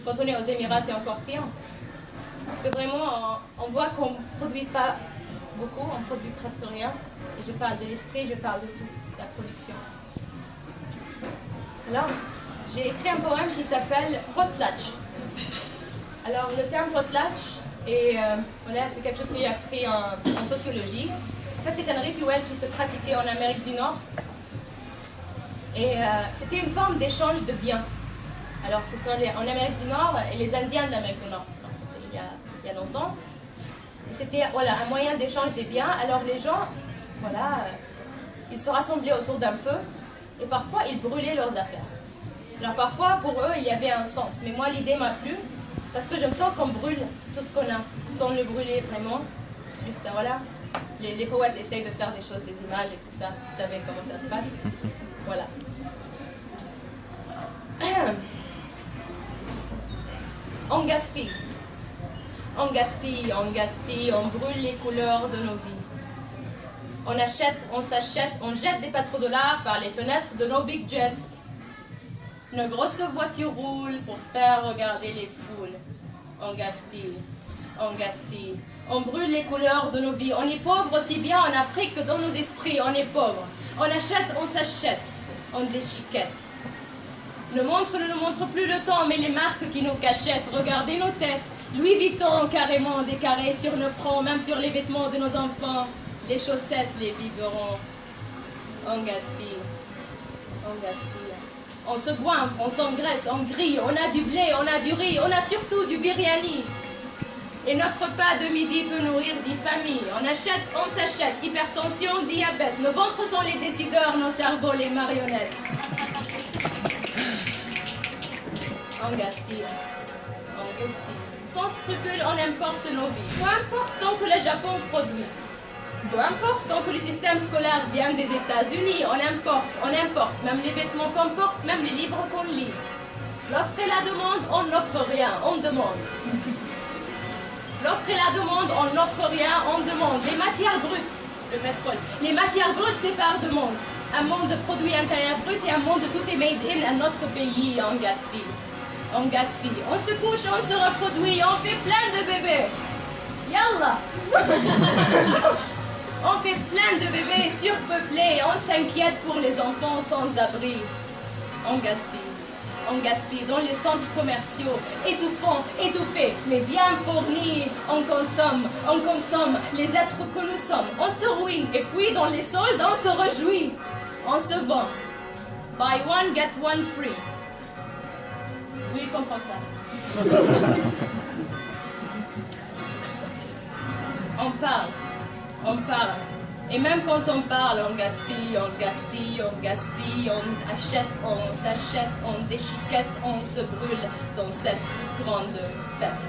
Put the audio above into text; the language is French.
Quand on est aux Émirats, c'est encore pire. Parce que vraiment, on voit qu'on ne produit pas beaucoup, on ne produit presque rien. Et je parle de l'esprit, je parle de tout, de la production. Alors, j'ai écrit un poème qui s'appelle Potlatch. Alors, le terme potlatch, voilà, c'est quelque chose que j'ai appris en sociologie. En fait, c'est un rituel qui se pratiquait en Amérique du Nord. Et c'était une forme d'échange de biens. Alors, ce sont en Amérique du Nord et les Indiens de l'Amérique du Nord. Alors, c'était il y a longtemps. C'était voilà, un moyen d'échange des biens. Alors, les gens, voilà, ils se rassemblaient autour d'un feu et parfois, ils brûlaient leurs affaires. Alors, parfois, pour eux, il y avait un sens. Mais moi, l'idée m'a plu parce que je me sens qu'on brûle tout ce qu'on a, sans le brûler vraiment. Juste, voilà. Les poètes essayent de faire des choses, des images et tout ça. Vous savez comment ça se passe. Voilà. On gaspille. On gaspille, on gaspille, on brûle les couleurs de nos vies. On achète, on s'achète, on jette des pétrodollars par les fenêtres de nos big jets. Nos grosses voitures roulent pour faire regarder les foules. On gaspille, on gaspille. On brûle les couleurs de nos vies. On est pauvre aussi bien en Afrique que dans nos esprits. On est pauvre. On achète, on s'achète. On déchiquette. Le montre ne nous montre plus le temps, mais les marques qui nous cachettent. Regardez nos têtes. Louis Vuitton, carrément des carrés sur nos fronts, même sur les vêtements de nos enfants. Les chaussettes, les biberons. On gaspille. On gaspille. On se goinfre, on s'engraisse, on grille. On a du blé, on a du riz, on a surtout du biryani. Et notre repas de midi peut nourrir 10 familles. On achète, on s'achète. Hypertension, diabète. Nos ventres sont les décideurs, nos cerveaux les marionnettes. On gaspille. On gaspille. Sans scrupule, on importe nos vies. Peu importe tant que le Japon produit. Peu importe tant que le système scolaire vient des États-Unis. On importe. Même les vêtements qu'on porte, même les livres qu'on lit. L'offre et la demande, on n'offre rien, on demande. L'offre et la demande, on n'offre rien, on demande. Les matières brutes, le pétrole. Les matières brutes séparent deux mondes. Un monde de produits intérieurs bruts et un monde de tout est made in un autre pays. On gaspille. On gaspille. On se couche, on se reproduit, on fait plein de bébés. Yallah. On fait plein de bébés surpeuplés. On s'inquiète pour les enfants sans abri. On gaspille. On gaspille dans les centres commerciaux, étouffants, étouffés, mais bien fournis. On consomme les êtres que nous sommes. On se ruine, et puis dans les soldes, on se réjouit. On se vend. Buy one, get one free. Oui, il comprend ça. On parle. Et même quand on parle, on gaspille, on gaspille, on gaspille, on achète, on s'achète, on déchiquette, on se brûle dans cette grande fête.